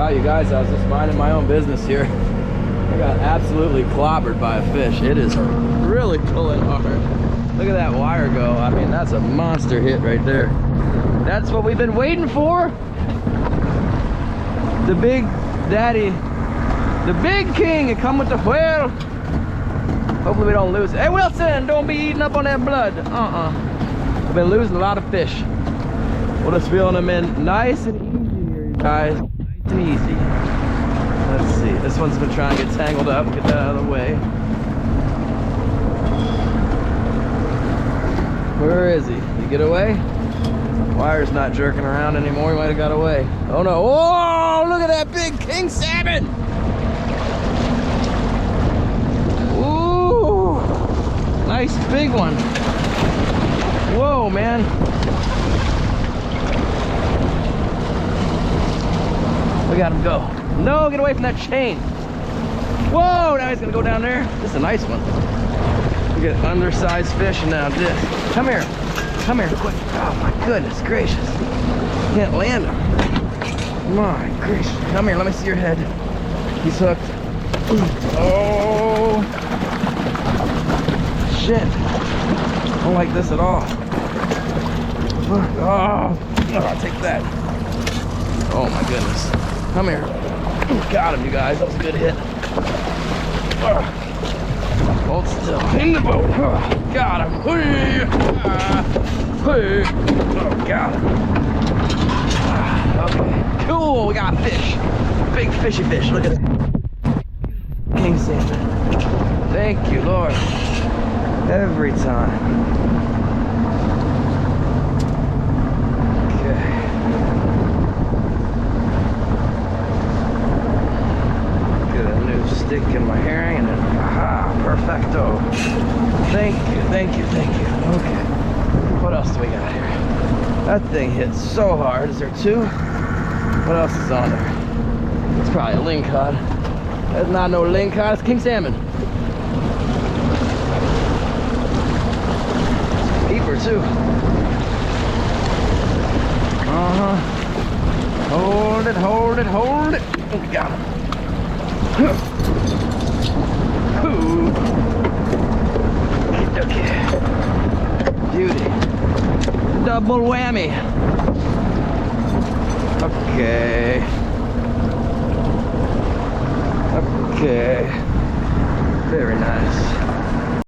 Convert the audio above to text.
Wow, you guys, I was just minding my own business here. I got absolutely clobbered by a fish. It is really pulling hard. Look at that wire go. I mean, that's a monster hit right there. That's what we've been waiting for. The big daddy, the big king, and come with the whale. Hopefully we don't lose it. Hey Wilson, don't be eating up on that blood. We've been losing a lot of fish. We're just feeling them in nice and easy here, you guys. Nice and easy. Let's see. This one's been trying to get tangled up. Get that out of the way. Where is he? Did he get away? Wire's not jerking around anymore. He might have got away. Oh no. Oh, look at that big king salmon. Ooh. Nice big one. Whoa, man. We got him go. No, get away from that chain. Whoa, now he's gonna go down there. This is a nice one. We get undersized fish now. This. Come here. Come here, quick. Oh my goodness gracious. Can't land him. My gracious. Come here, let me see your head. He's hooked. Oh. Shit. I don't like this at all. Oh, I'll take that. Oh my goodness. Come here. Got him, you guys. That was a good hit. Hold still. In the boat. Got him. Oh, got him. Okay. Cool. We got a fish. Big fishy fish. Look at it. King salmon. Thank you, Lord. Every time. Stick in my herring and then perfecto. Thank you, thank you, thank you. Okay, what else do we got here? That thing hit so hard. Is there two? What else is on there? It's probably a lingcod. That's not no lingcod, it's king salmon. Keeper too. Hold it, hold it, hold it. Oh, we got him. Okay. Beauty. Double whammy. Okay. Okay. Very nice.